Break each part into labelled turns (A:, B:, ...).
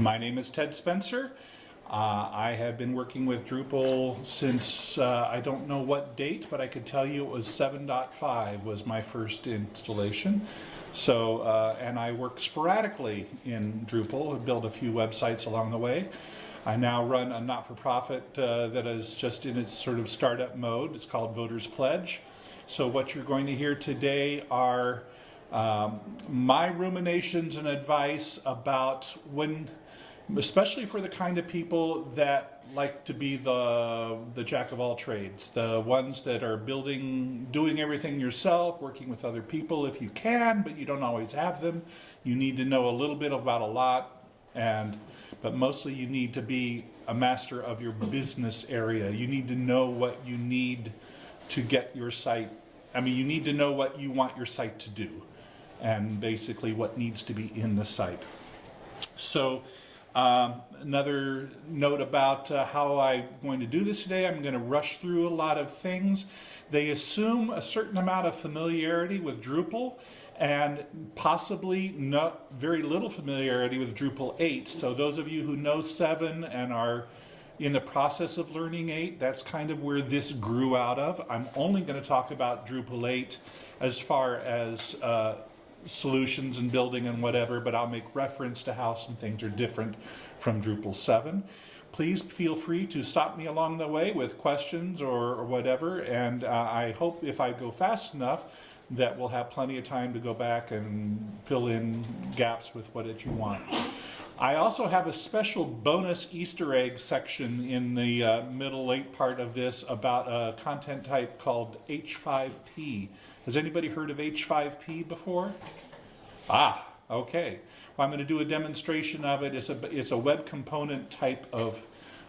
A: My name is Ted Spencer. I have been working with Drupal since I don't know what date, but I could tell you it was 7.5 was my first installation. So, and I work sporadically in Drupal, I've built a few websites along the way. I now run a not-for-profit that is just in its sort of startup mode. It's called Voters Pledge. So what you're going to hear today are my ruminations and advice about when, especially for the kind of people that like to be the jack of all trades, the ones that are doing everything yourself, working with other people if you can, but you don't always have them. You need to know a little bit about a lot, but mostly you need to be a master of your business area. You need to know what you need to get your site. I mean, you need to know what you want your site to do, and basically what needs to be in the site. So another note about how I'm going to do this today, I'm going to rush through a lot of things. They assume a certain amount of familiarity with Drupal and possibly not very little familiarity with Drupal 8. So those of you who know 7 and are in the process of learning 8, that's kind of where this grew out of. I'm only going to talk about Drupal 8 as far as solutions and building and whatever, but I'll make reference to how some things are different from Drupal 7. Please feel free to stop me along the way with questions or whatever, and I hope if I go fast enough that we'll have plenty of time to go back and fill in gaps with what you want. I also have a special bonus Easter egg section in the middle late part of this about a content type called H5P. Has anybody heard of H5P before? Ah, okay. Well, I'm going to do a demonstration of it. It's a web component type of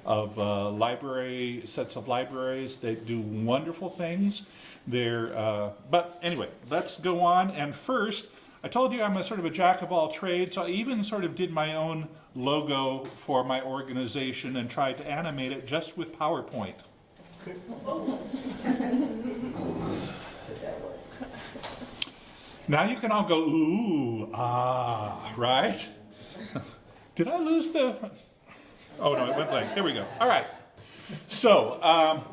A: library, sets of libraries. They do wonderful things. But anyway, let's go on. And first, I told you I'm a sort of a jack of all trades, so I even sort of did my own logo for my organization and tried to animate it just with PowerPoint. Now you can all go, ooh, ah, right? Did I lose the... Oh no, it went blank. There we go. All right. So,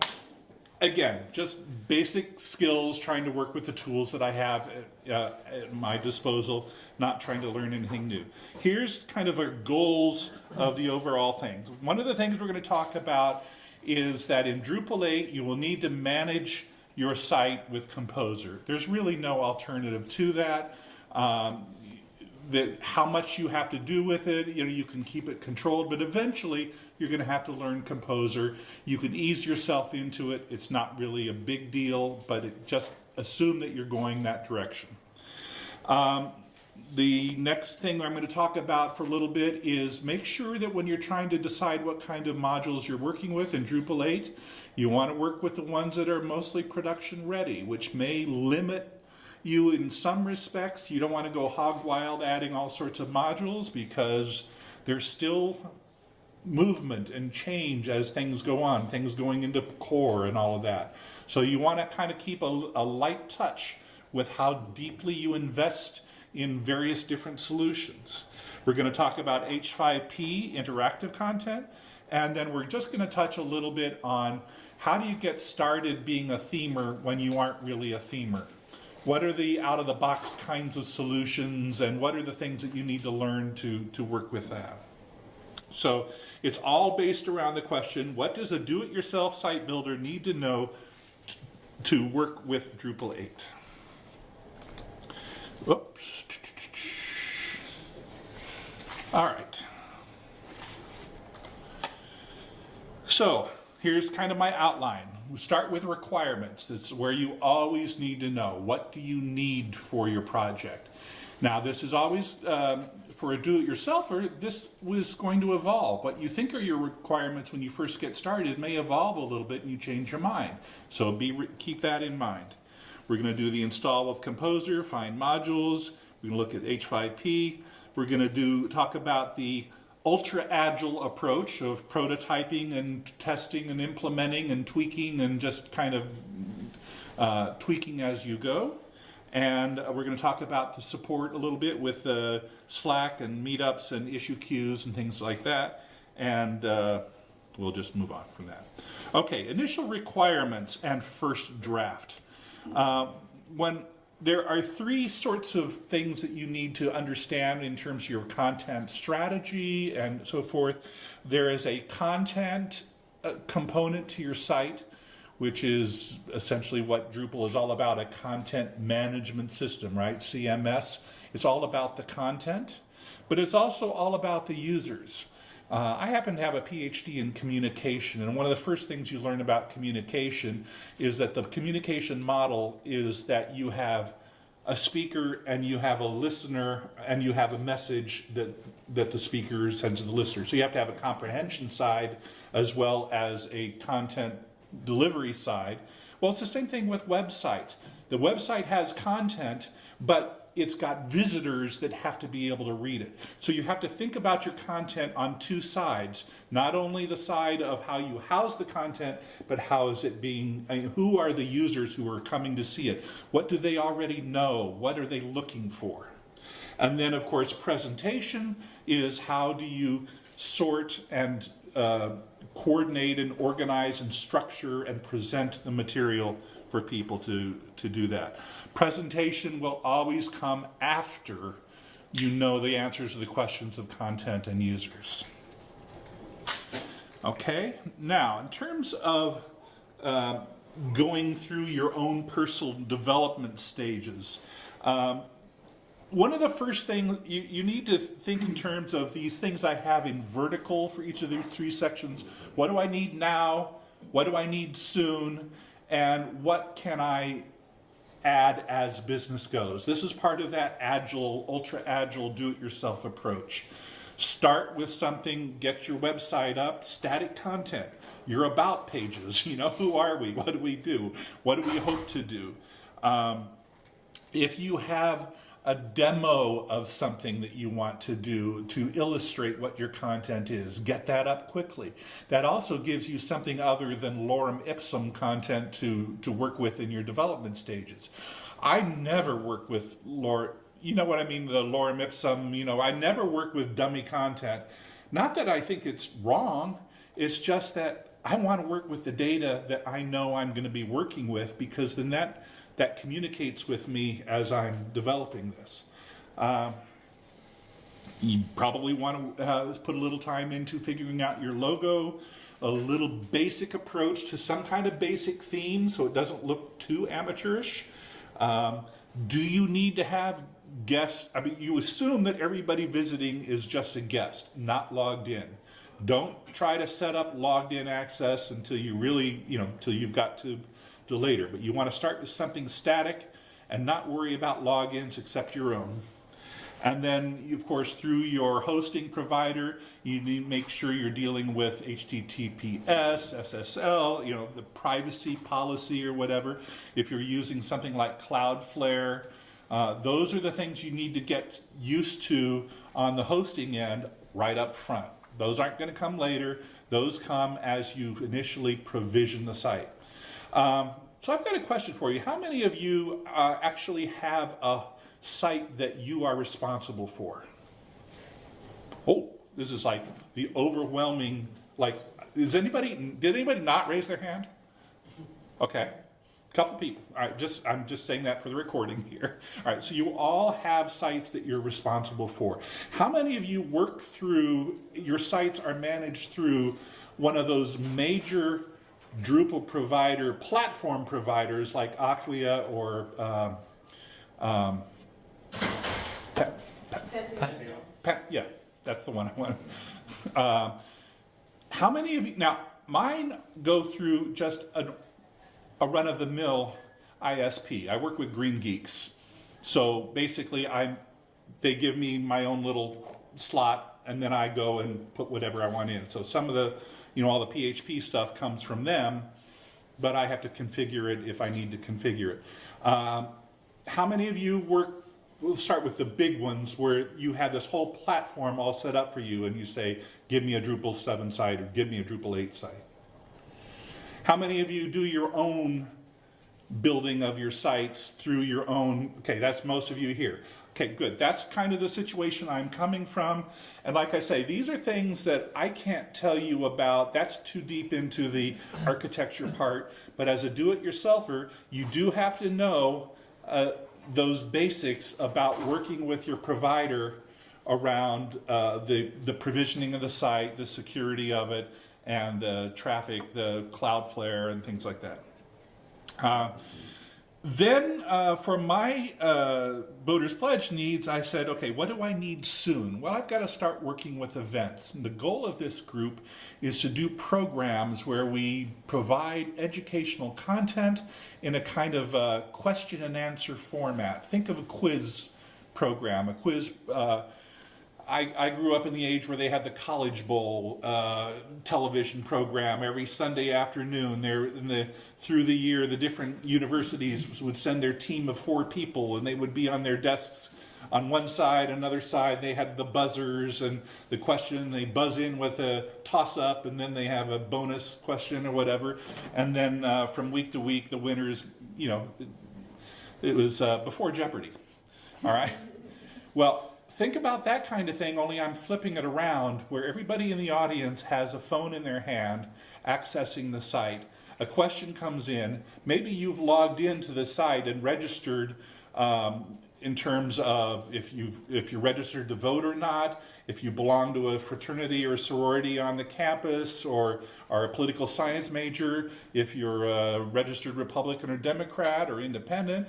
A: again, just basic skills, trying to work with the tools that I have at my disposal, not trying to learn anything new. Here's kind of our goals of the overall things. One of the things we're going to talk about is that in Drupal 8, you will need to manage your site with Composer. There's really no alternative to that. How much you have to do with it, you can keep it controlled, but eventually you're going to have to learn Composer. You can ease yourself into it. It's not really a big deal, but just assume that you're going that direction. The next thing I'm going to talk about for a little bit is make sure that when you're trying to decide what kind of modules you're working with in Drupal 8, you want to work with the ones that are mostly production ready, which may limit you in some respects. You don't want to go hog wild adding all sorts of modules because there's still movement and change as things go on, things going into core and all of that. So you want to kind of keep a light touch with how deeply you invest in various different solutions. We're going to talk about H5P, interactive content, and then we're just going to touch a little bit on how do you get started being a themer when you aren't really a themer. What are the out-of-the-box kinds of solutions, and what are the things that you need to learn to work with that? So it's all based around the question, what does a do-it-yourself site builder need to know to work with Drupal 8? Oops. All right. So here's kind of my outline. We start with requirements. It's where you always need to know. What do you need for your project? Now, this is always, for a do-it-yourselfer, this was going to evolve. What you think are your requirements when you first get started may evolve a little bit and you change your mind. So keep that in mind. We're going to do the install with Composer, find modules. We're going to look at H5P. We're going to talk about the ultra-agile approach of prototyping and testing and implementing and tweaking and just kind of tweaking as you go. And we're going to talk about the support a little bit with Slack and meetups and issue queues and things like that. And we'll just move on from that. Okay, initial requirements and first draft. When there are three sorts of things that you need to understand in terms of your content strategy and so forth. There is a content component to your site, which is essentially what Drupal is all about, a content management system, right? CMS. It's all about the content, but it's also all about the users. I happen to have a PhD in communication, and one of the first things you learn about communication is that the communication model is that you have a speaker and you have a listener and you have a message that the speaker sends to the listener. So you have to have a comprehension side as well as a content delivery side. Well, it's the same thing with websites. The website has content, but it's got visitors that have to be able to read it. So you have to think about your content on two sides, not only the side of how you house the content, but how is it being, who are the users who are coming to see it? What do they already know? What are they looking for? And then, of course, presentation is how do you sort and coordinate and organize and structure and present the material for people to do that. Presentation will always come after you know the answers to the questions of content and users. Okay, now in terms of going through your own personal development stages, one of the first things you need to think in terms of these things I have in vertical for each of the three sections. What do I need now? What do I need soon? And what can I add as business goes? This is part of that agile, ultra agile, do-it-yourself approach. Start with something, get your website up, static content, your about pages, who are we, what do we do, what do we hope to do? If you have a demo of something that you want to do to illustrate what your content is, get that up quickly. That also gives you something other than lorem ipsum content to work with in your development stages. I never work with the lorem ipsum, I never work with dummy content. Not that I think it's wrong, it's just that I want to work with the data that I know I'm going to be working with, because then that communicates with me as I'm developing this. You probably want to put a little time into figuring out your logo, a little basic approach to some kind of basic theme so it doesn't look too amateurish. Do you need to have guests? You assume that everybody visiting is just a guest, not logged in. Don't try to set up logged in access until you really, until you've got to later, but you want to start with something static and not worry about logins except your own. And then, of course, through your hosting provider, you need to make sure you're dealing with HTTPS, SSL, the privacy policy or whatever. If you're using something like Cloudflare, those are the things you need to get used to on the hosting end right up front. Those aren't going to come later. Those come as you initially provision the site. So I've got a question for you. How many of you actually have a site that you are responsible for? Oh, this is like the overwhelming, did anybody not raise their hand? Okay, a couple people. All right, I'm just saying that for the recording here. All right, so you all have sites that you're responsible for. How many of you work through, your sites are managed through one of those major Drupal platform providers like Acquia or yeah, that's the one I want. How many of you, now mine go through just a run-of-the-mill ISP. I work with Green Geeks. So basically they give me my own little slot and then I go and put whatever I want in. So some of the all the PHP stuff comes from them, but I have to configure it if I need to configure it. How many of you work, we'll start with the big ones where you have this whole platform all set up for you and you say, give me a Drupal 7 site or give me a Drupal 8 site. How many of you do your own building of your sites through your own, okay, that's most of you here. Okay, good. That's kind of the situation I'm coming from. And like I say, these are things that I can't tell you about. That's too deep into the architecture part. But as a do-it-yourselfer, you do have to know those basics about working with your provider around the provisioning of the site, the security of it, and the traffic, the Cloudflare, and things like that. Then for my Voters Pledge needs, I said, okay, what do I need soon? Well, I've got to start working with events. And the goal of this group is to do programs where we provide educational content in a kind of question and answer format. Think of a quiz program, a quiz. I grew up in the age where they had the College Bowl television program every Sunday afternoon. Through the year, the different universities would send their team of 4 people, and they would be on their desks on one side, another side. They had the buzzers and the question. They buzz in with a toss-up, and then they have a bonus question or whatever. And then from week to week, the winners, you know, it was before Jeopardy. All right? Well, think about that kind of thing, only I'm flipping it around where everybody in the audience has a phone in their hand accessing the site. A question comes in, maybe you've logged into the site and registered in terms of if you're registered to vote or not, if you belong to a fraternity or sorority on the campus or are a political science major, if you're a registered Republican or Democrat or independent,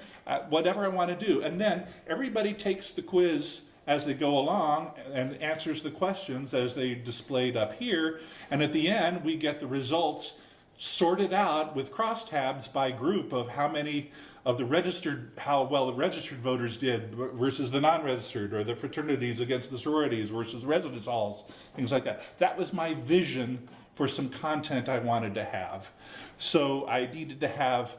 A: whatever I want to do. And then everybody takes the quiz as they go along and answers the questions as they displayed up here. And at the end, we get the results sorted out with crosstabs by group of how many of the registered, how well the registered voters did versus the non-registered, or the fraternities against the sororities versus residence halls, things like that. That was my vision for some content I wanted to have. So I needed to have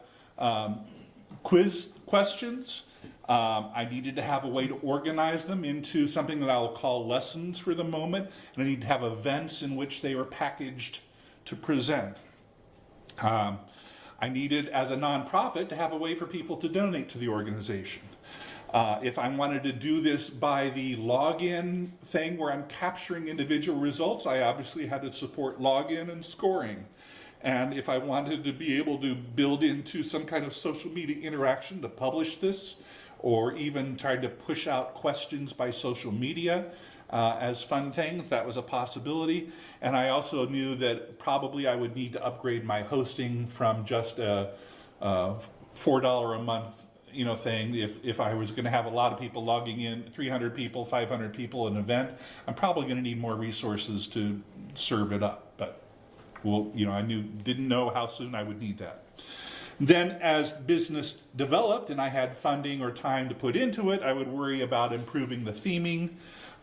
A: quiz questions. I needed to have a way to organize them into something that I'll call lessons for the moment, and I need to have events in which they were packaged to present. I needed, as a nonprofit, to have a way for people to donate to the organization. If I wanted to do this by the login thing where I'm capturing individual results, I obviously had to support login and scoring. And if I wanted to be able to build into some kind of social media interaction to publish this, or even try to push out questions by social media as fun things, that was a possibility. And I also knew that probably I would need to upgrade my hosting from just a $4 a month thing. If I was going to have a lot of people logging in, 300 people, 500 people, an event, I'm probably going to need more resources to serve it up. But well, I didn't know how soon I would need that. Then as business developed and I had funding or time to put into it, I would worry about improving the theming.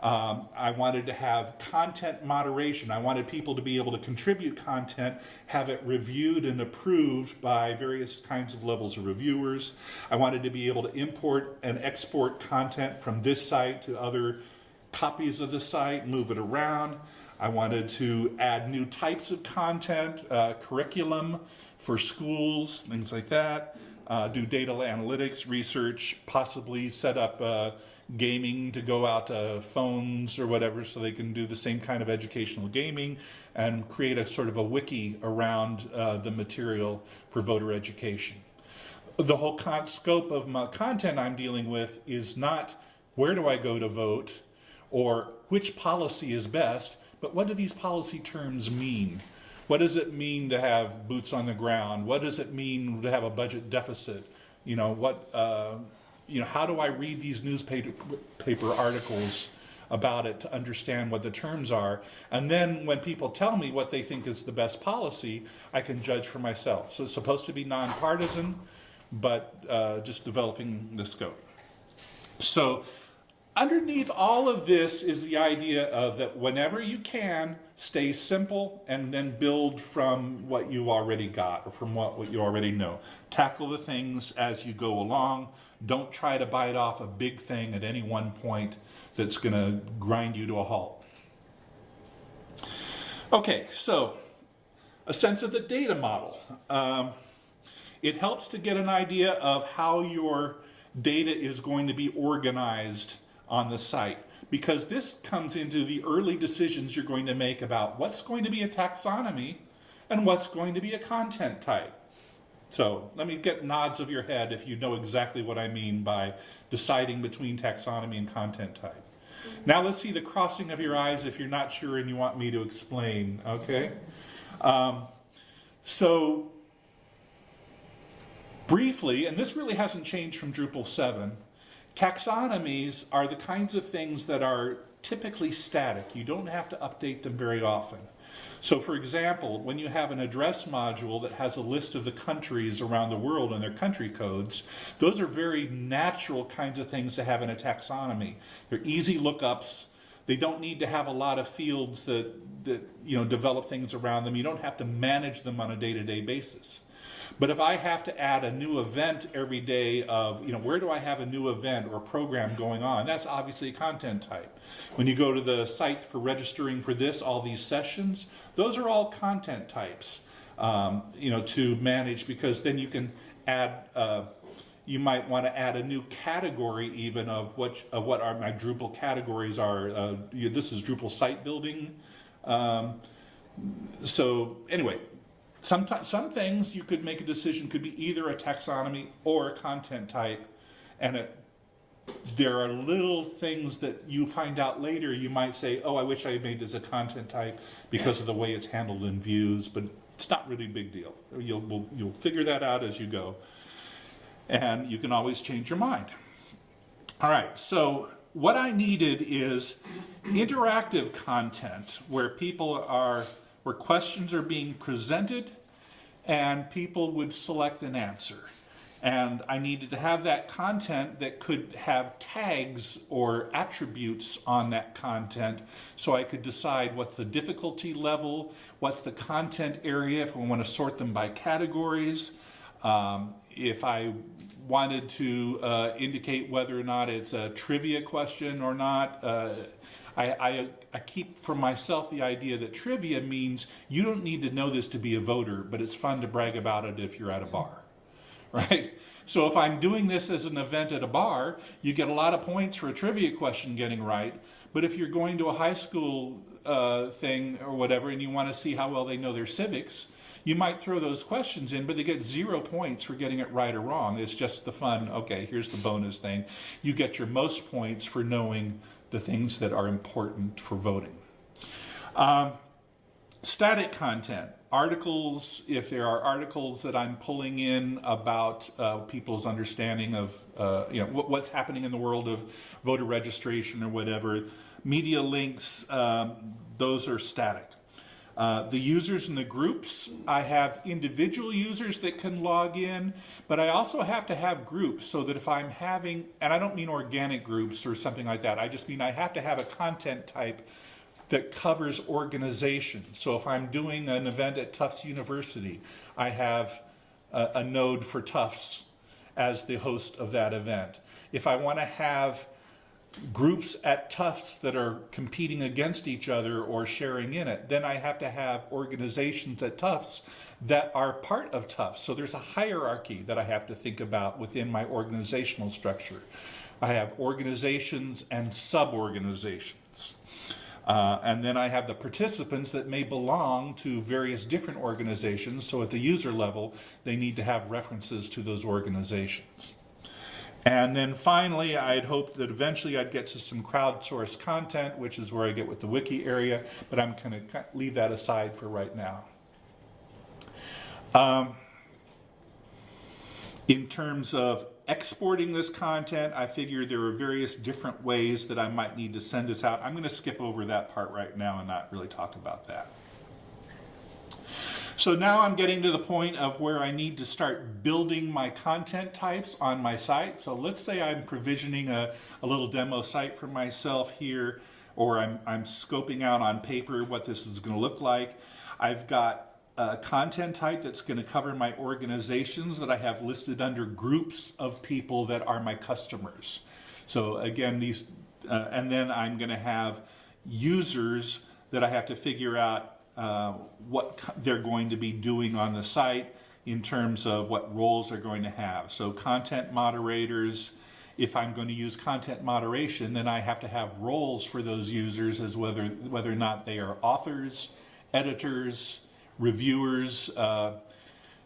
A: I wanted to have content moderation. I wanted people to be able to contribute content, have it reviewed and approved by various kinds of levels of reviewers. I wanted to be able to import and export content from this site to other copies of the site, move it around. I wanted to add new types of content, curriculum for schools, things like that, do data analytics, research, possibly set up gaming to go out to phones or whatever so they can do the same kind of educational gaming and create a sort of a wiki around the material for voter education. The whole scope of my content I'm dealing with is not where do I go to vote or which policy is best, but what do these policy terms mean? What does it mean to have boots on the ground? What does it mean to have a budget deficit? How do I read these newspaper articles about it to understand what the terms are? And then when people tell me what they think is the best policy, I can judge for myself. So it's supposed to be nonpartisan, but just developing the scope. So underneath all of this is the idea of that whenever you can, stay simple and then build from what you already got or from what you already know. Tackle the things as you go along. Don't try to bite off a big thing at any one point that's going to grind you to a halt. Okay, so a sense of the data model. it helps to get an idea of how your data is going to be organized on the site, because this comes into the early decisions you're going to make about what's going to be a taxonomy and what's going to be a content type. So let me get nods of your head if you know exactly what I mean by deciding between taxonomy and content type. Now let's see the crossing of your eyes if you're not sure and you want me to explain, okay? So briefly, and this really hasn't changed from Drupal 7, taxonomies are the kinds of things that are typically static. You don't have to update them very often. So for example, when you have an address module that has a list of the countries around the world and their country codes, those are very natural kinds of things to have in a taxonomy. They're easy lookups. They don't need to have a lot of fields that develop things around them. You don't have to manage them on a day-to-day basis. But if I have to add a new event every day of, where do I have a new event or program going on? That's obviously a content type. When you go to the site for registering for this, all these sessions, those are all content types, to manage, because then you can add, you might want to add a new category even of what are my Drupal categories are. This is Drupal site building. So anyway, some things you could make a decision could be either a taxonomy or a content type, and there are little things that you find out later. You might say, oh, I wish I had made this a content type because of the way it's handled in views, but it's not really a big deal. You'll figure that out as you go, and you can always change your mind. All right, so what I needed is interactive content where where questions are being presented and people would select an answer. And I needed to have that content that could have tags or attributes on that content so I could decide what's the difficulty level, what's the content area, if I want to sort them by categories, if I wanted to indicate whether or not it's a trivia question or not. I keep for myself the idea that trivia means you don't need to know this to be a voter, but it's fun to brag about it if you're at a bar, right? So if I'm doing this as an event at a bar, you get a lot of points for a trivia question getting right, but if you're going to a high school thing or whatever and you want to see how well they know their civics, you might throw those questions in, but they get 0 points for getting it right or wrong. It's just the fun, okay, here's the bonus thing. You get your most points for knowing the things that are important for voting. Static content, articles, if there are articles that I'm pulling in about people's understanding of what's happening in the world of voter registration or whatever, media links, those are static. The users and the groups, I have individual users that can log in, but I also have to have groups so that if I'm having, and I don't mean organic groups or something like that, I just mean I have to have a content type that covers organization. So if I'm doing an event at Tufts University, I have a node for Tufts as the host of that event. If I want to have groups at Tufts that are competing against each other or sharing in it, then I have to have organizations at Tufts that are part of Tufts. So there's a hierarchy that I have to think about within my organizational structure. I have organizations and sub-organizations. And then I have the participants that may belong to various different organizations. So at the user level, they need to have references to those organizations. And then finally, I'd hoped that eventually I'd get to some crowdsourced content, which is where I get with the wiki area, but I'm going to leave that aside for right now. In terms of exporting this content, I figure there are various different ways that I might need to send this out. I'm going to skip over that part right now and not really talk about that. So now I'm getting to the point of where I need to start building my content types on my site. So let's say I'm provisioning a little demo site for myself here, or I'm scoping out on paper what this is going to look like. I've got a content type that's going to cover my organizations that I have listed under groups of people that are my customers. So again, these, and then I'm going to have users that I have to figure out what they're going to be doing on the site. in terms of what roles they're going to have. So content moderators, if I'm going to use content moderation, then I have to have roles for those users as whether or not they are authors, editors, reviewers,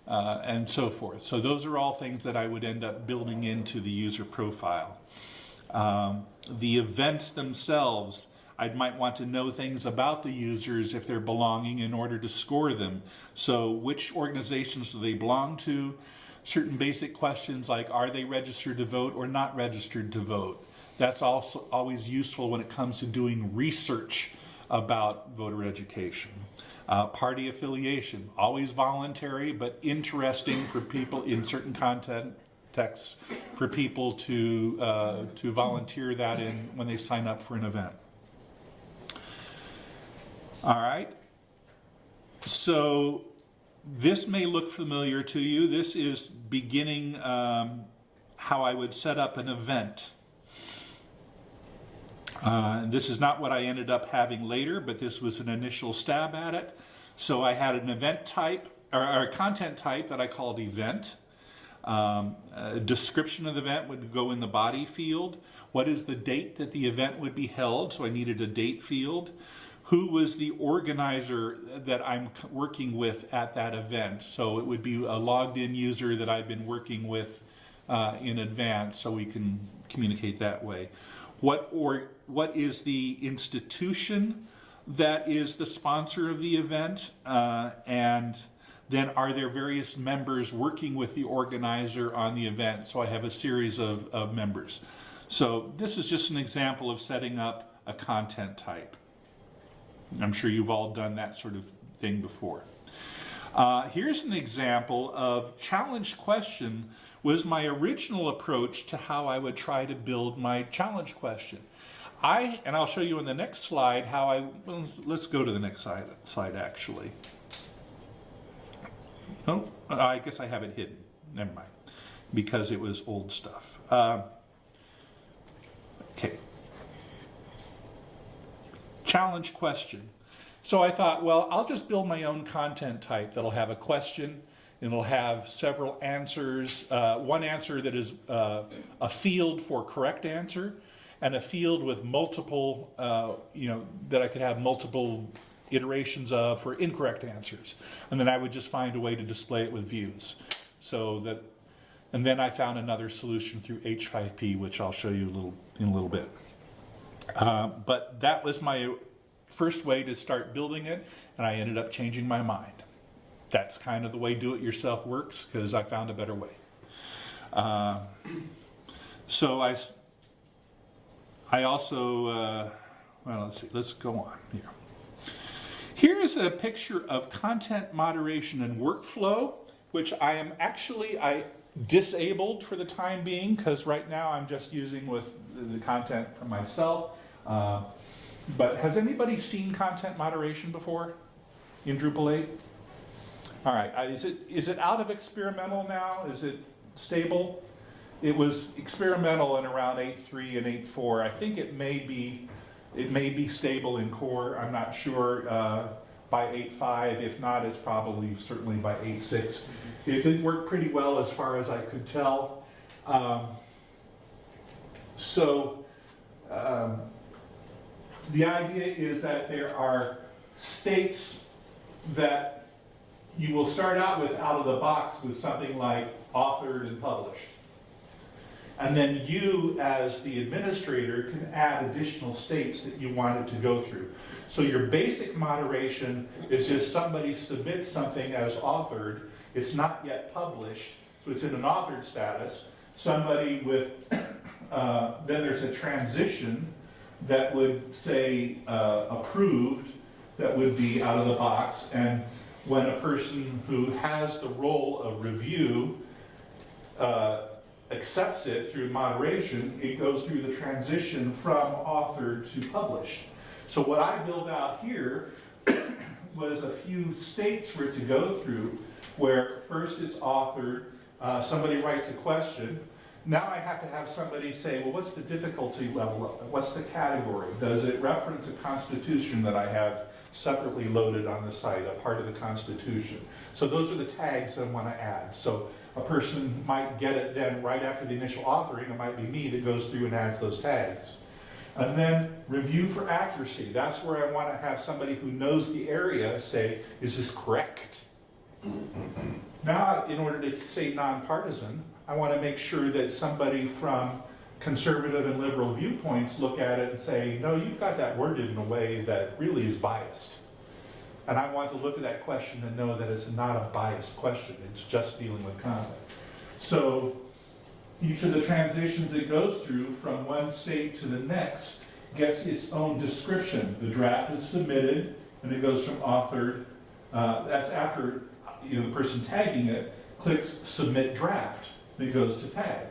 A: and so forth. So those are all things that I would end up building into the user profile. The events themselves, I might want to know things about the users if they're belonging in order to score them. So which organizations do they belong to? Certain basic questions like, are they registered to vote or not registered to vote? That's also always useful when it comes to doing research about voter education. Party affiliation, always voluntary, but interesting for people in certain contexts for people to volunteer that in when they sign up for an event. All right, so this may look familiar to you. This is beginning how I would set up an event. This is not what I ended up having later, but this was an initial stab at it. So I had an event type, or a content type that I called event. A description of the event would go in the body field. What is the date that the event would be held? So I needed a date field. Who was the organizer that I'm working with at that event? So it would be a logged in user that I've been working with in advance, so we can communicate that way. What is the institution that is the sponsor of the event? And then are there various members working with the organizer on the event? So I have a series of members. So this is just an example of setting up a content type. I'm sure you've all done that sort of thing before. Here's an example of challenge question was my original approach to how I would try to build my challenge question. And I'll show you in the next slide how well, let's go to the next slide actually. Oh, I guess I have it hidden. Never mind, because it was old stuff. Okay. Challenge question. So I thought, well, I'll just build my own content type that'll have a question, and it'll have several answers. One answer that is a field for correct answer, and a field with multiple, that I could have multiple iterations of for incorrect answers. And then I would just find a way to display it with views. And then I found another solution through H5P, which I'll show you in a little bit. But that was my first way to start building it, and I ended up changing my mind. That's kind of the way do-it-yourself works, because I found a better way. So I also, well, let's see, let's go on here. Here is a picture of content moderation and workflow, which I disabled for the time being, because right now I'm just using with the content for myself. But has anybody seen content moderation before in Drupal 8? All right, is it out of experimental now? Is it stable? It was experimental in around 8.3 and 8.4. I think it may be stable in core. I'm not sure by 8.5. If not, it's probably certainly by 8.6. It did work pretty well as far as I could tell. The idea is that there are states that you will start out with out of the box with something like authored and published. And then you, as the administrator, can add additional states that you want it to go through. So your basic moderation is just somebody submits something as authored. It's not yet published, so it's in an authored status. Somebody with, then there's a transition that would say approved, that would be out of the box. And when a person who has the role of review accepts it through moderation, it goes through the transition from authored to published. So what I built out here was a few states for it to go through, where first it's authored, somebody writes a question. Now I have to have somebody say, well, what's the difficulty level of it? What's the category? Does it reference a constitution that I have separately loaded on the site, a part of the Constitution. So those are the tags I want to add. So a person might get it then right after the initial authoring. It might be me that goes through and adds those tags. And then review for accuracy. That's where I want to have somebody who knows the area say, is this correct? Now, in order to say nonpartisan, I want to make sure that somebody from conservative and liberal viewpoints look at it and say, no, you've got that worded in a way that really is biased. And I want to look at that question and know that it's not a biased question, it's just dealing with content. So each of the transitions it goes through from one state to the next gets its own description. The draft is submitted and it goes from authored. That's after the person tagging it clicks submit draft and it goes to tag.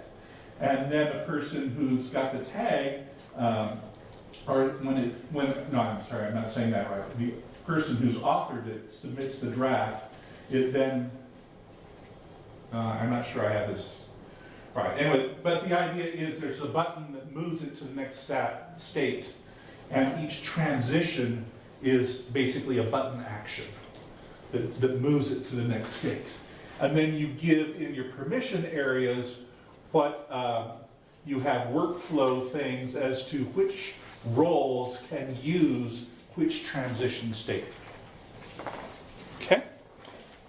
A: And then a person who's got the tag, no, I'm sorry, I'm not saying that right. The person who's authored it submits the draft. It then, I'm not sure I have this right. Anyway, but the idea is there's a button that moves it to the next state, and each transition is basically a button action that moves it to the next state. And then you give in your permission areas what you have workflow things as to which roles can use which transition state. Okay?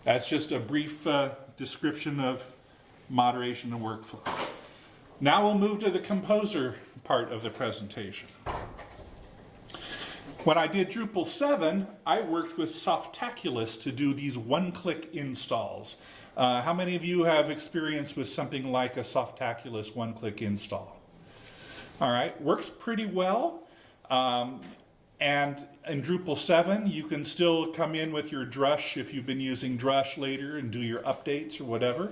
A: That's just a brief description of moderation and workflow. Now we'll move to the composer part of the presentation. When I did Drupal 7, I worked with Softaculous to do these one-click installs. How many of you have experience with something like a Softaculous one-click install? All right, works pretty well. And in Drupal 7, you can still come in with your Drush if you've been using Drush later and do your updates or whatever.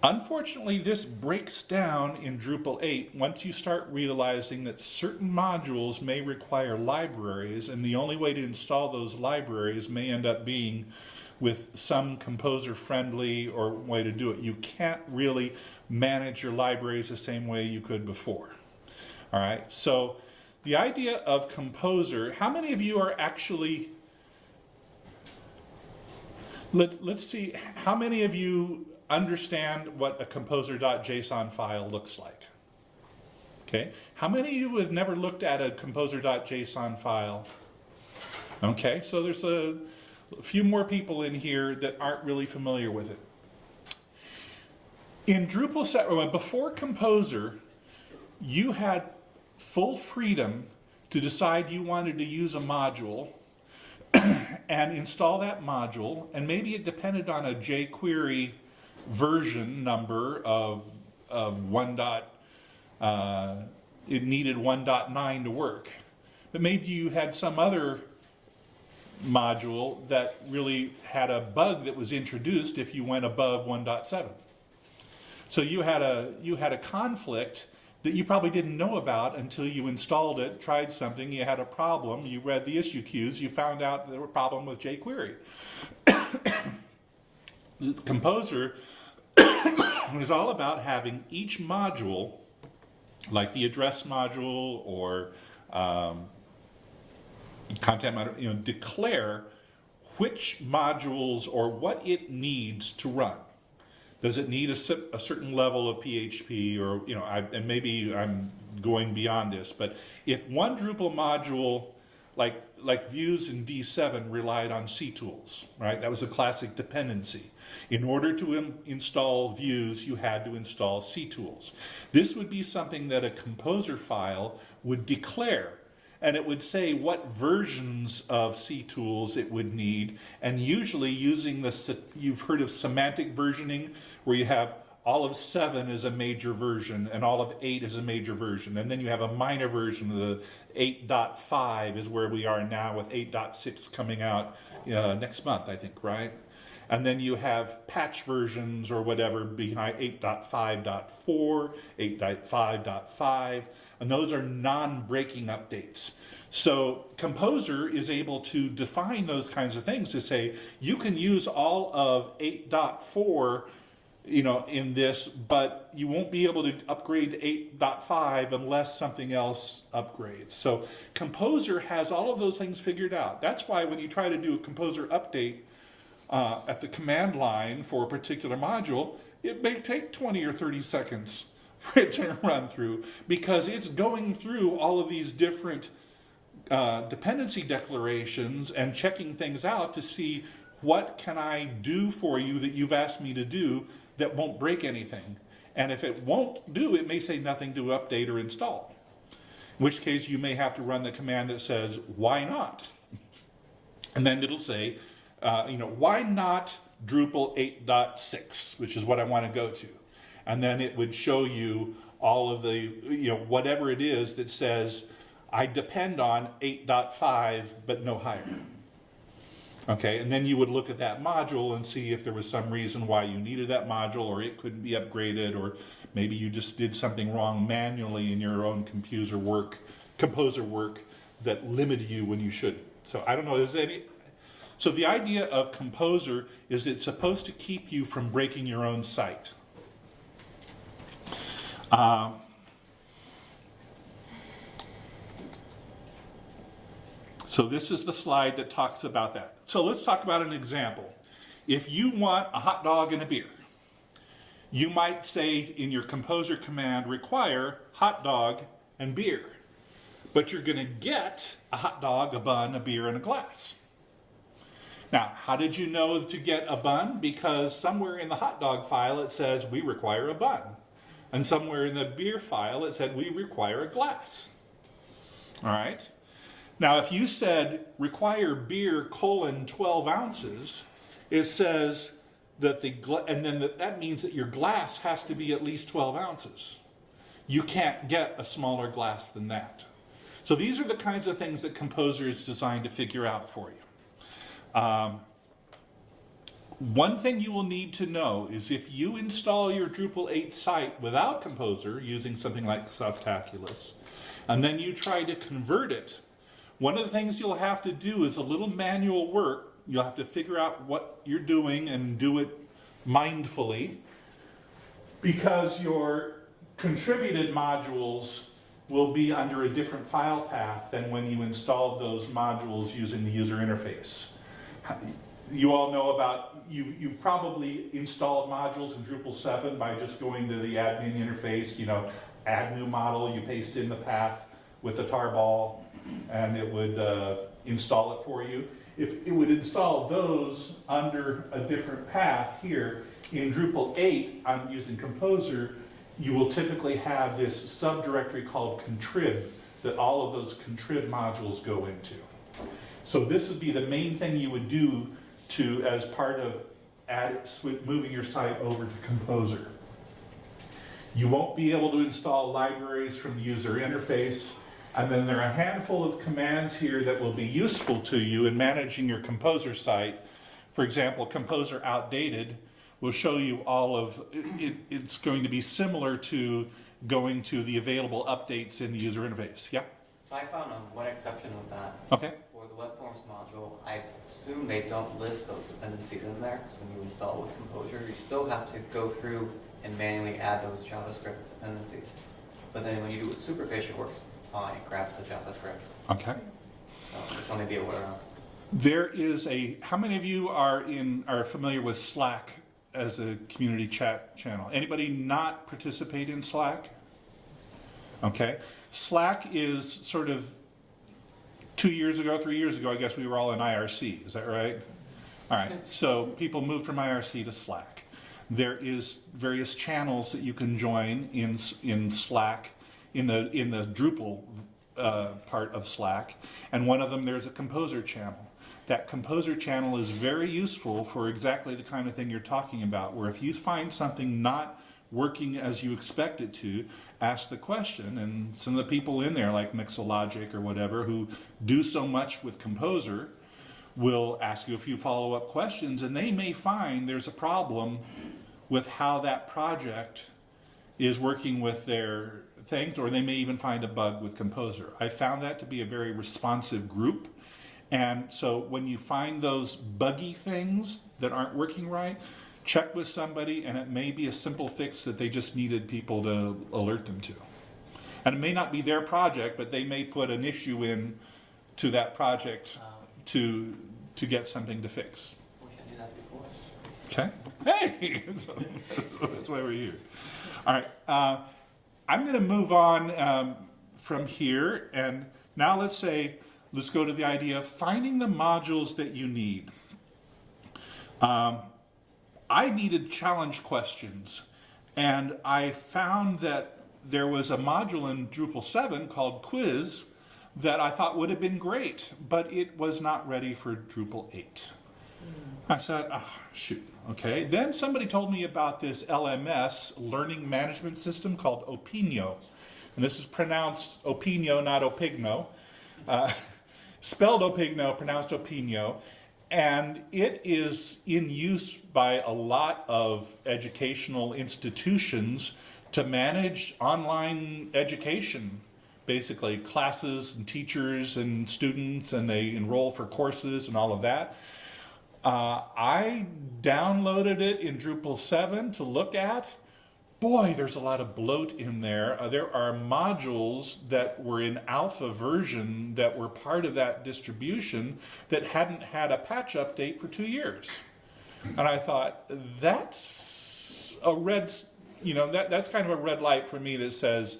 A: Unfortunately, this breaks down in Drupal 8 once you start realizing that certain modules may require libraries, and the only way to install those libraries may end up being with some composer-friendly or way to do it. You can't really manage your libraries the same way you could before. All right, so the idea of composer, how many of you are actually, let's see, how many of you understand what a composer.json file looks like? Okay, how many of you have never looked at a composer.json file? Okay, so there's a few more people in here that aren't really familiar with it. In Drupal 7, before Composer, you had full freedom to decide you wanted to use a module and install that module, and maybe it depended on a jQuery version number of it needed 1.9 to work. But maybe you had some other module that really had a bug that was introduced if you went above 1.7. So you had a conflict that you probably didn't know about until you installed it, tried something, you had a problem, you read the issue queues, you found out there was a problem with jQuery. The Composer is all about having each module, like the address module or content module, declare which modules or what it needs to run. Does it need a certain level of PHP, or and maybe I'm going beyond this, but if one Drupal module, like views in D7, relied on CTools, right? That was a classic dependency. In order to install views, you had to install CTools. This would be something that a Composer file would declare, and it would say what versions of CTools it would need, and usually using you've heard of semantic versioning, where you have all of 7 is a major version and all of 8 is a major version, and then you have a minor version of the 8.5 is where we are now, with 8.6 coming out next month, I think, right? And then you have patch versions or whatever behind 8.5.4, 8.5.5, and those are non-breaking updates. So Composer is able to define those kinds of things to say, you can use all of 8.4 in this, but you won't be able to upgrade to 8.5 unless something else upgrades. So Composer has all of those things figured out. That's why when you try to do a Composer update at the command line for a particular module, it may take 20 or 30 seconds for it to run through, because it's going through all of these different dependency declarations and checking things out to see what can I do for you that you've asked me to do that won't break anything. And if it won't do, it may say nothing to update or install. In which case you may have to run the command that says, why not? And then it'll say, why not Drupal 8.6, which is what I want to go to. And then it would show you all of the, whatever it is that says, I depend on 8.5, but no higher. Okay, and then you would look at that module and see if there was some reason why you needed that module, or it couldn't be upgraded, or maybe you just did something wrong manually in your own composer work that limited you when you shouldn't. So I don't know, so the idea of Composer is it's supposed to keep you from breaking your own site. So this is the slide that talks about that. So let's talk about an example. If you want a hot dog and a beer, you might say in your Composer command, require hot dog and beer. But you're going to get a hot dog, a bun, a beer, and a glass. Now, how did you know to get a bun? Because somewhere in the hot dog file it says we require a bun. And somewhere in the beer file it said we require a glass. All right? Now, if you said require beer, 12 ounces, it says that that means that your glass has to be at least 12 ounces. You can't get a smaller glass than that. So these are the kinds of things that Composer is designed to figure out for you. One thing you will need to know is if you install your Drupal 8 site without Composer, using something like Softaculous, and then you try to convert it, one of the things you'll have to do is a little manual work. You'll have to figure out what you're doing and do it mindfully, because your contributed modules will be under a different file path than when you installed those modules using the user interface. You all know about, you probably installed modules in Drupal 7 by just going to the admin interface, add new model, you paste in the path with a tarball, and it would install it for you. If it would install those under a different path here, in Drupal 8, I'm using Composer, you will typically have this subdirectory called contrib that all of those contrib modules go into. So this would be the main thing you would do as part of moving your site over to Composer. You won't be able to install libraries from the user interface, and then there are a handful of commands here that will be useful to you in managing your Composer site. For example, Composer outdated will show you all of it. It's going to be similar to going to the available updates in the user interface. Yeah?
B: So I found one exception with that.
A: Okay.
B: For the web forms module, I assume they don't list those dependencies in there. So when you install with Composer, you still have to go through and manually add those JavaScript dependencies. But then when you do it with Superfish, it works fine. It grabs the JavaScript.
A: Okay.
B: So just something to be aware of.
A: There is how many of you are familiar with Slack as a community chat channel? Anybody not participate in Slack? Okay. Slack is sort of 3 years ago, I guess we were all in IRC. Is that right? All right. So people moved from IRC to Slack. There is various channels that you can join in Slack, in the Drupal part of Slack, and one of them, there's a Composer channel. That Composer channel is very useful for exactly the kind of thing you're talking about, where if you find something not working as you expect it to, ask the question, and some of the people in there, like Mixologic or whatever, who do so much with Composer, will ask you a few follow-up questions, and they may find there's a problem with how that project is working with their things, or they may even find a bug with Composer. I found that to be a very responsive group, and so when you find those buggy things that aren't working right, check with somebody, and it may be a simple fix that they just needed people to alert them to. And it may not be their project, but they may put an issue in to that project to get something to fix.
B: Wish I knew that before.
A: Okay? Hey! That's why we're here. All right. I'm going to move on from here, and now let's go to the idea of finding the modules that you need. I needed challenge questions, and I found that there was a module in Drupal 7 called Quiz that I thought would have been great, but it was not ready for Drupal 8. I said, shoot, okay. Then somebody told me about this LMS, learning management system, called Opinio. And this is pronounced Opinio, not Opigno. Spelled Opigno, pronounced Opinio. And it is in use by a lot of educational institutions to manage online education, basically classes and teachers and students, and they enroll for courses and all of that. I downloaded it in Drupal 7 to look at. Boy, there's a lot of bloat in there. There are modules that were in alpha version that were part of that distribution that hadn't had a patch update for 2 years. And I thought, that's a red, that's kind of a red light for me that says,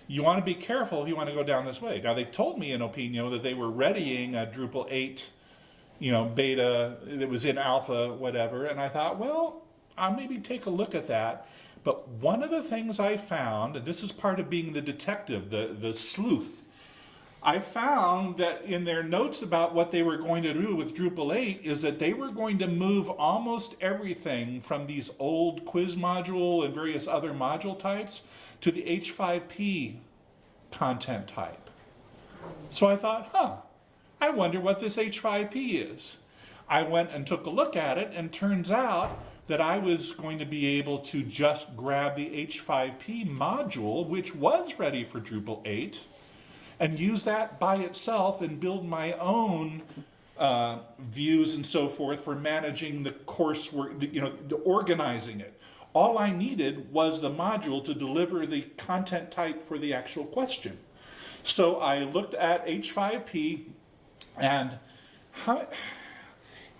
A: you want to be careful if you want to go down this way. Now, they told me in Opinio that they were readying a Drupal 8, beta that was in alpha, whatever. And I thought, well, I'll maybe take a look at that. But one of the things I found, and this is part of being the detective, the sleuth, I found that in their notes about what they were going to do with Drupal 8 is that they were going to move almost everything from these old quiz module and various other module types to the H5P content type. So I thought, I wonder what this H5P is. I went and took a look at it, and turns out that I was going to be able to just grab the H5P module, which was ready for Drupal 8, and use that by itself and build my own views and so forth for managing the coursework, the organizing it. All I needed was the module to deliver the content type for the actual question. So I looked at H5P, and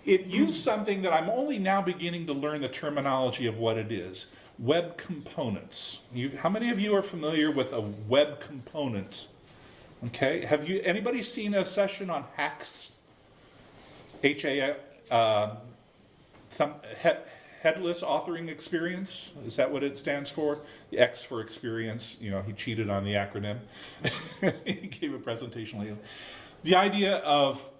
A: it used something that I'm only now beginning to learn the terminology of what it is. Web components. How many of you are familiar with a web component? Okay, have anybody seen a session on HAX? Headless Authoring Experience? Is that what it stands for? The X for experience. He cheated on the acronym. He gave a presentation lately. The idea of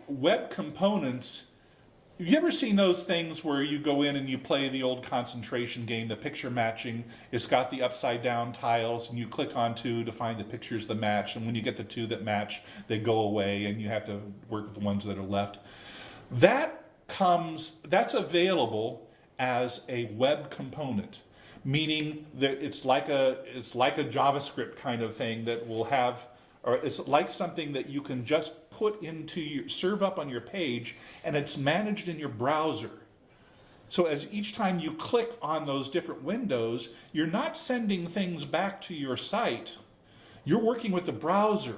A: web components, have you ever seen those things where you go in and you play the old concentration game, the picture matching? It's got the upside down tiles, and you click on 2 to find the pictures that match, and when you get the 2 that match, they go away, and you have to work with the ones that are left. That's available as a web component, meaning that it's like a JavaScript kind of thing that will have, or it's like something that you can just put serve up on your page, and it's managed in your browser. So as each time you click on those different windows, you're not sending things back to your site. You're working with the browser.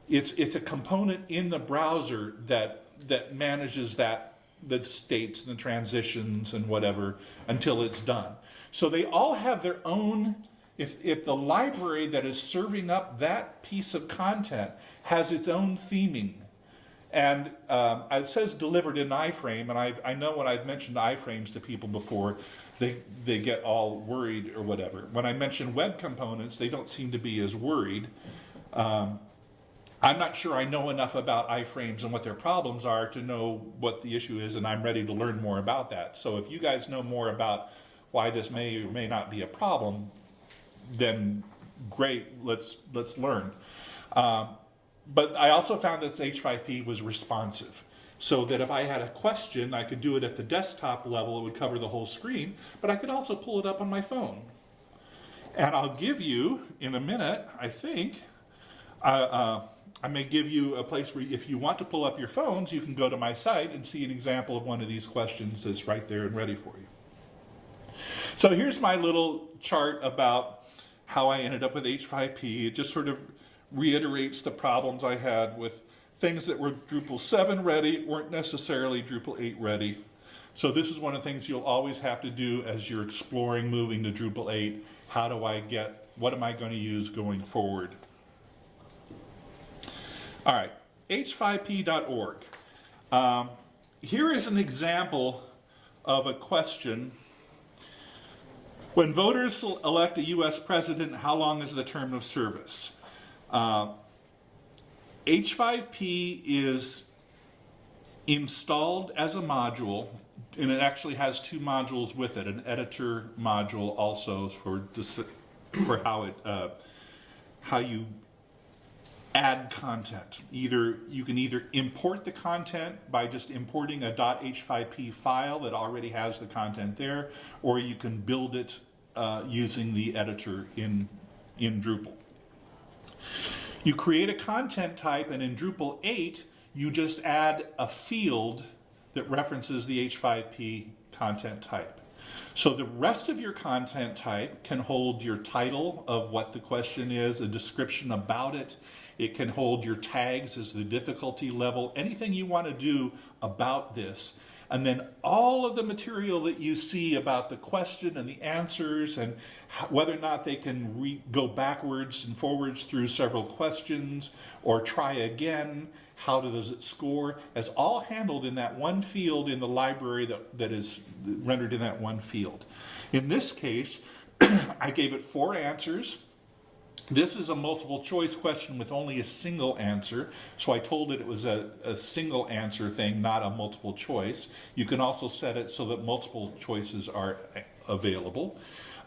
A: It's a component in the browser that manages the states and the transitions and whatever until it's done. So they all have their own. If the library that is serving up that piece of content has its own theming, and it says delivered in iframe, and I know when I've mentioned iframes to people before, they get all worried or whatever. When I mention web components, they don't seem to be as worried. I'm not sure I know enough about iframes and what their problems are to know what the issue is, and I'm ready to learn more about that. So if you guys know more about why this may or may not be a problem, then great, let's learn. But I also found that H5P was responsive, so that if I had a question, I could do it at the desktop level. It would cover the whole screen, but I could also pull it up on my phone. And I'll give you, in a minute, I think, I may give you a place where if you want to pull up your phones, you can go to my site and see an example of one of these questions that's right there and ready for you. So here's my little chart about how I ended up with H5P. It just sort of reiterates the problems I had with things that were Drupal 7 ready, weren't necessarily Drupal 8 ready. So this is one of the things you'll always have to do as you're exploring moving to Drupal 8. What am I going to use going forward? All right, h5p.org. Here is an example of a question. When voters elect a U.S. president, how long is the term of service? H5P is installed as a module, and it actually has two modules with it, an editor module also for how you add content. You can either import the content by just importing a .h5p file that already has the content there, or you can build it using the editor in Drupal. You create a content type, and in Drupal 8, you just add a field that references the H5P content type. So the rest of your content type can hold your title of what the question is, a description about it. It can hold your tags as the difficulty level, anything you want to do about this. And then all of the material that you see about the question and the answers and whether or not they can go backwards and forwards through several questions or try again, how does it score, is all handled in that one field in the library that is rendered in that one field. In this case, I gave it 4 answers. This is a multiple choice question with only a single answer, so I told it was a single answer thing, not a multiple choice. You can also set it so that multiple choices are available.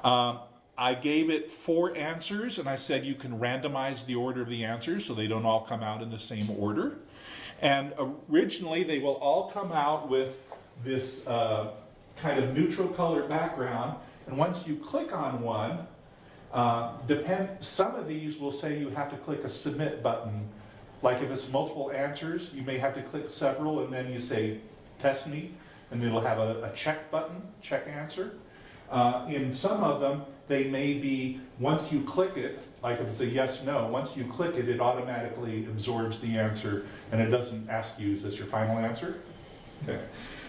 A: I gave it 4 answers, and I said you can randomize the order of the answers so they don't all come out in the same order. And originally they will all come out with this kind of neutral color background, and once you click on one, some of these will say you have to click a submit button. Like if it's multiple answers, you may have to click several, and then you say test me, and it'll have a check button, check answer. In some of them, they may be, once you click it, like if it's a yes, no, once you click it, it automatically absorbs the answer, and it doesn't ask you, is this your final answer? Okay.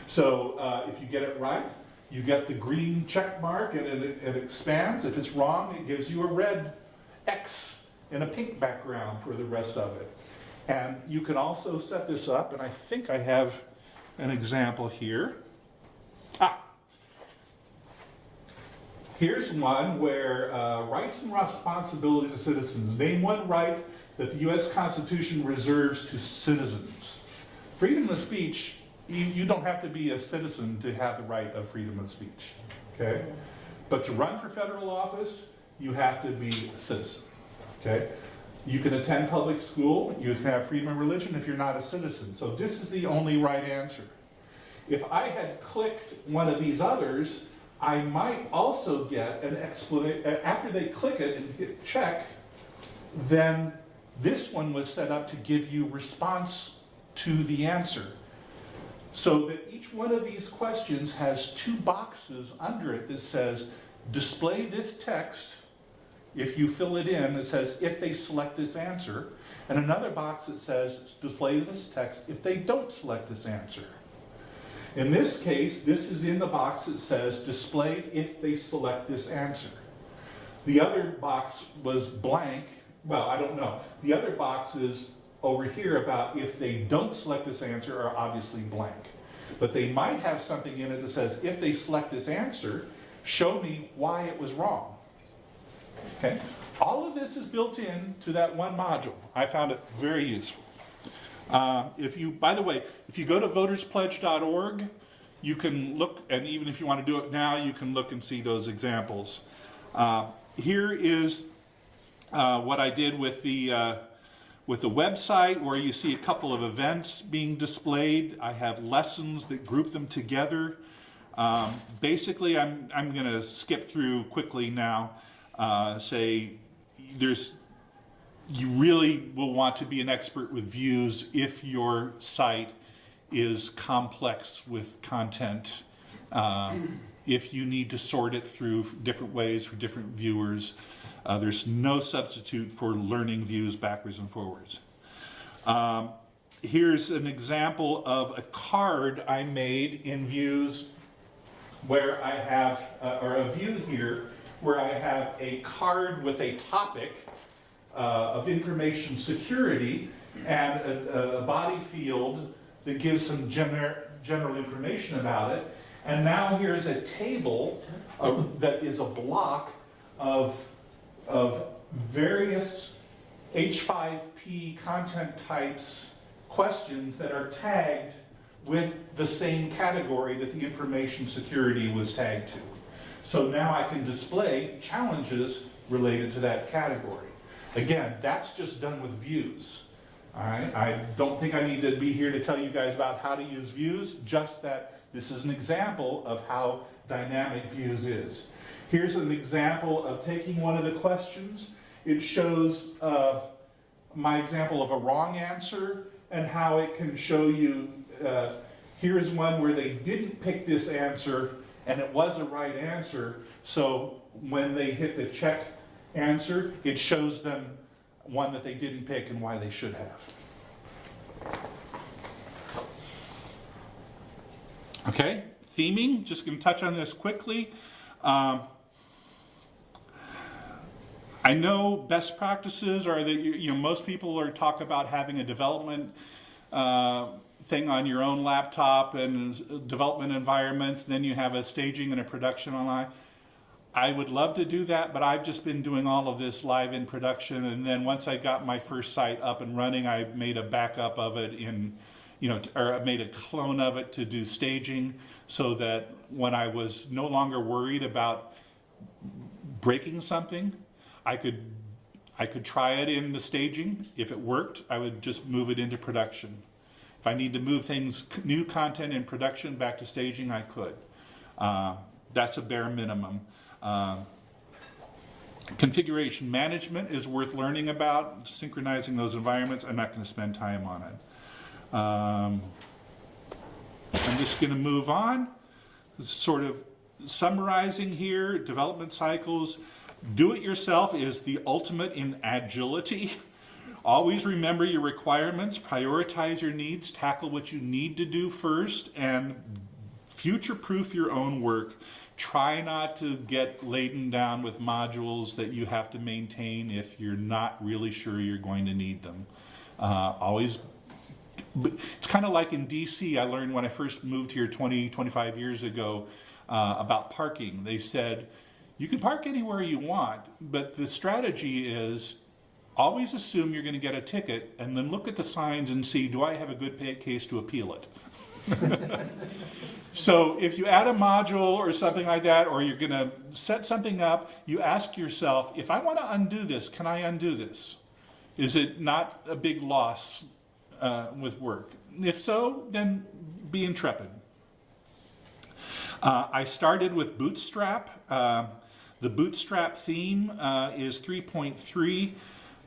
A: So if you get it right, you get the green check mark, and it expands. If it's wrong, it gives you a red X in a pink background for the rest of it. And you can also set this up, and I think I have an example here. Here's one where rights and responsibilities of citizens. Name one right that the U.S. Constitution reserves to citizens. Freedom of speech, you don't have to be a citizen to have the right of freedom of speech, okay? But to run for federal office, you have to be a citizen, okay? You can attend public school, you can have freedom of religion if you're not a citizen. So this is the only right answer. If I had clicked one of these others, I might also get an explanation. After they click it and hit check, then this one was set up to give you response to the answer. So that each one of these questions has 2 boxes under it that says, display this text. If you fill it in, it says, if they select this answer. And another box that says, display this text if they don't select this answer. In this case, this is in the box that says, display if they select this answer. The other box was blank. Well, I don't know. The other boxes over here about if they don't select this answer are obviously blank. But they might have something in it that says, if they select this answer, show me why it was wrong. Okay? All of this is built in to that one module. I found it very useful. By the way, if you go to voterspledge.org, you can look, and even if you want to do it now, you can look and see those examples. Here is what I did with the website, where you see a couple of events being displayed. I have lessons that group them together. Basically, I'm going to skip through quickly now. Say there's you really will want to be an expert with views if your site is complex with content. If you need to sort it through different ways for different viewers, there's no substitute for learning views backwards and forwards. Here's an example of a card I made in views where I have, or a view here, where I have a card with a topic of information security and a body field that gives some general information about it. And now here's a table that is a block of various H5P content types questions that are tagged with the same category that the information security was tagged to. So now I can display challenges related to that category. Again, that's just done with views. All right, I don't think I need to be here to tell you guys about how to use views, just that this is an example of how dynamic views is. Here's an example of taking one of the questions. It shows my example of a wrong answer and how it can show you, here's one where they didn't pick this answer and it was a right answer. So when they hit the check answer, it shows them one that they didn't pick and why they should have. Okay, theming, just going to touch on this quickly. I know best practices are that most people talk about having a development thing on your own laptop and development environments, then you have a staging and a production online. I would love to do that, but I've just been doing all of this live in production, and then once I got my first site up and running, I made a backup of it or I made a clone of it to do staging, so that when I was no longer worried about breaking something, I could try it in the staging. If it worked, I would just move it into production. If I need to move things, new content in production back to staging, I could. That's a bare minimum. Configuration management is worth learning about, synchronizing those environments. I'm not going to spend time on it. I'm just going to move on. Sort of summarizing here, development cycles. Do it yourself is the ultimate in agility. Always remember your requirements, prioritize your needs, tackle what you need to do first, and future-proof your own work. Try not to get laden down with modules that you have to maintain if you're not really sure you're going to need them. It's kind of like in DC, I learned when I first moved here 25 years ago about parking. They said, you can park anywhere you want, but the strategy is always assume you're going to get a ticket and then look at the signs and see, do I have a good case to appeal it? So if you add a module or something like that, or you're going to set something up, you ask yourself, if I want to undo this, can I undo this? Is it not a big loss with work? If so, then be intrepid. I started with Bootstrap. The Bootstrap theme is 3.3.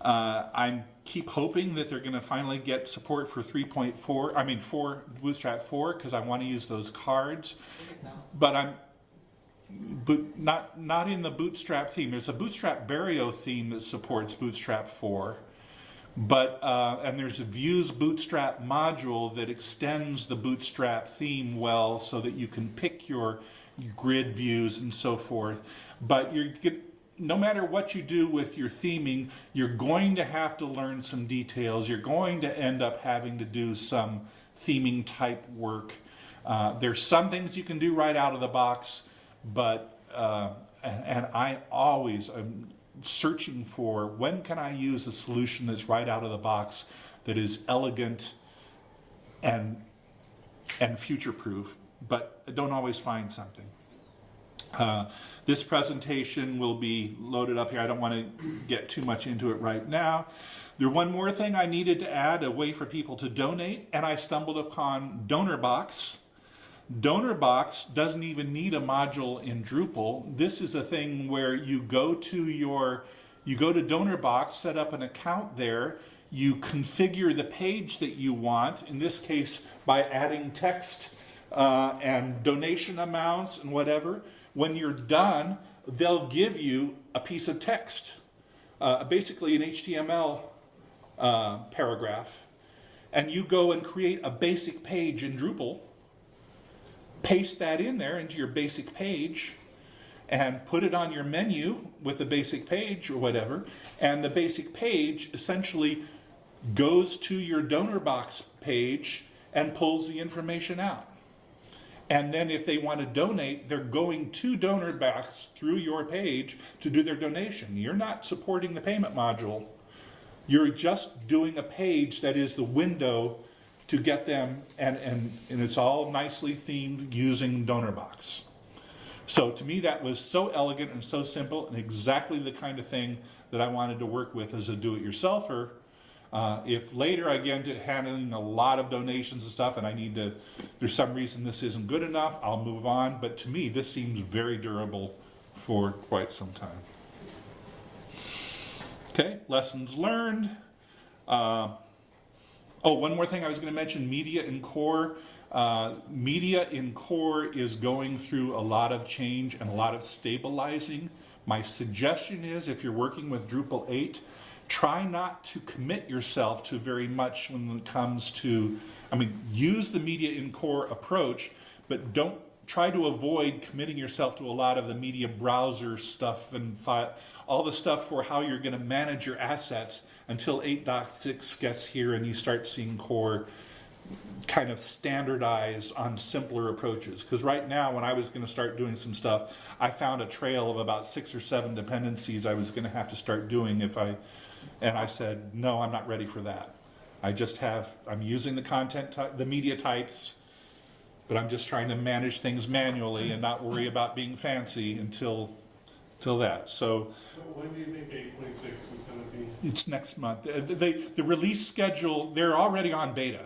A: I keep hoping that they're going to finally get support for 3.4. For Bootstrap 4, because I want to use those cards. But not in the Bootstrap theme. There's a Bootstrap Barrio theme that supports Bootstrap 4. But and there's a Views Bootstrap module that extends the Bootstrap theme well, so that you can pick your grid views and so forth. But no matter what you do with your theming, you're going to have to learn some details. You're going to end up having to do some theming type work. There's some things you can do right out of the box, but and I always am searching for, when can I use a solution that's right out of the box, that is elegant and future-proof, but I don't always find something. This presentation will be loaded up here. I don't want to get too much into it right now. There's one more thing I needed to add, a way for people to donate, and I stumbled upon Donorbox. Donorbox doesn't even need a module in Drupal. This is a thing where you go to You go to Donorbox, set up an account there, you configure the page that you want, in this case by adding text and donation amounts and whatever. When you're done, they'll give you a piece of text, basically an HTML paragraph, and you go and create a basic page in Drupal, paste that in there into your basic page, and put it on your menu with the basic page or whatever, and the basic page essentially goes to your Donorbox page and pulls the information out. And then if they want to donate, they're going to Donorbox through your page to do their donation. You're not supporting the payment module. You're just doing a page that is the window to get them, and it's all nicely themed using Donorbox. So to me, that was so elegant and so simple and exactly the kind of thing that I wanted to work with as a do-it-yourselfer. If later I get into handling a lot of donations and stuff and I need to, there's some reason this isn't good enough, I'll move on. But to me, this seems very durable for quite some time. Okay, lessons learned. One more thing I was going to mention, media in core. Media in core is going through a lot of change and a lot of stabilizing. My suggestion is, if you're working with Drupal 8, try not to commit yourself to very much when it comes to, use the media in core approach, but don't try to avoid committing yourself to a lot of the media browser stuff and all the stuff for how you're going to manage your assets until 8.6 gets here and you start seeing core kind of standardize on simpler approaches. Because right now, when I was going to start doing some stuff, I found a trail of about 6 or 7 dependencies I was going to have to start doing and I said, no, I'm not ready for that. I'm using the content, the media types, but I'm just trying to manage things manually and not worry about being fancy until that. So
C: when do you think 8.6 is going to be?
A: It's next month. The release schedule, they're already on beta,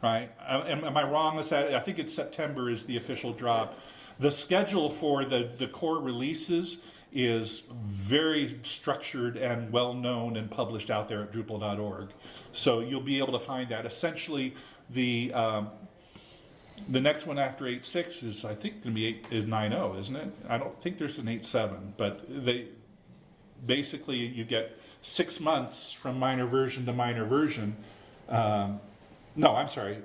A: right? Am I wrong? I think it's September is the official drop. The schedule for the core releases is very structured and well known and published out there at Drupal.org. So you'll be able to find that. Essentially, the next one after 8.6 is, I think, going to be 9.0, isn't it? I don't think there's an 8.7, but basically you get 6 months from minor version to minor version. No, I'm sorry.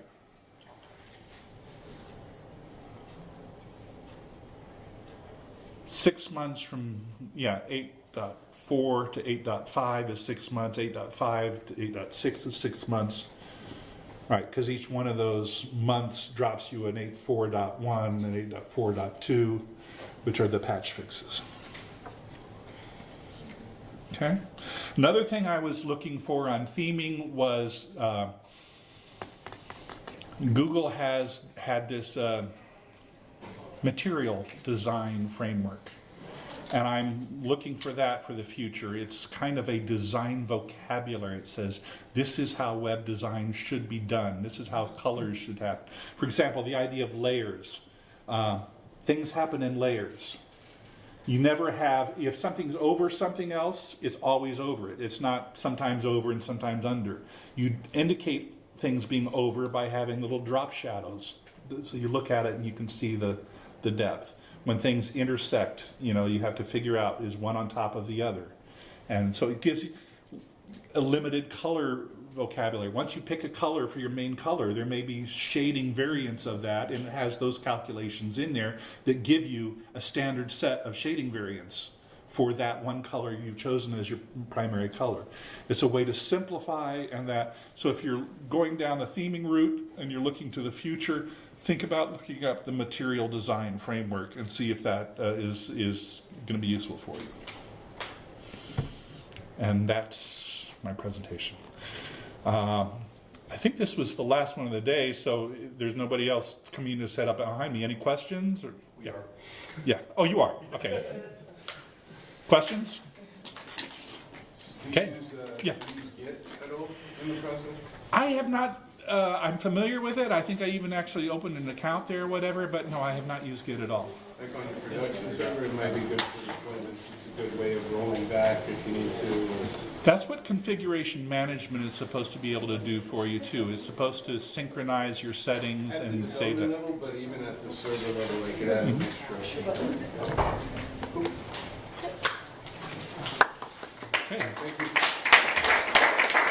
A: Six months from 8.4 to 8.5 is 6 months. 8.5 to 8.6 is 6 months. Right, because each one of those months drops you an 8.4.1 and 8.4.2, which are the patch fixes. Okay. Another thing I was looking for on theming was Google has had this material design framework, and I'm looking for that for the future. It's kind of a design vocabulary. It says, this is how web design should be done. This is how colors should happen. For example, the idea of layers. Things happen in layers. You never have, if something's over something else, it's always over it. It's not sometimes over and sometimes under. You indicate things being over by having little drop shadows. So you look at it and you can see the depth. When things intersect, you have to figure out, is one on top of the other? And so it gives you a limited color vocabulary. Once you pick a color for your main color, there may be shading variants of that, and it has those calculations in there that give you a standard set of shading variants for that one color you've chosen as your primary color. It's a way to simplify, and that, so if you're going down the theming route and you're looking to the future, think about looking up the material design framework and see if that is going to be useful for you. And that's my presentation. I think this was the last one of the day, so there's nobody else coming to set up behind me. Any questions? Or yeah. Yeah. Oh, you are. Okay. Questions? Okay. Yeah.
D: Do you use Git at all in the process?
A: I have not. I'm familiar with it. I think I even actually opened an account there or whatever, but no, I have not used Git at all.
D: Like on the production server, it might be good for deployments. It's a good way of rolling back if you need to.
A: That's what configuration management is supposed to be able to do for you too. It's supposed to synchronize your settings
D: At the
A: and save
D: development
A: it.
D: level, but even at the server level, like it adds extra.
A: Okay.
D: Thank you.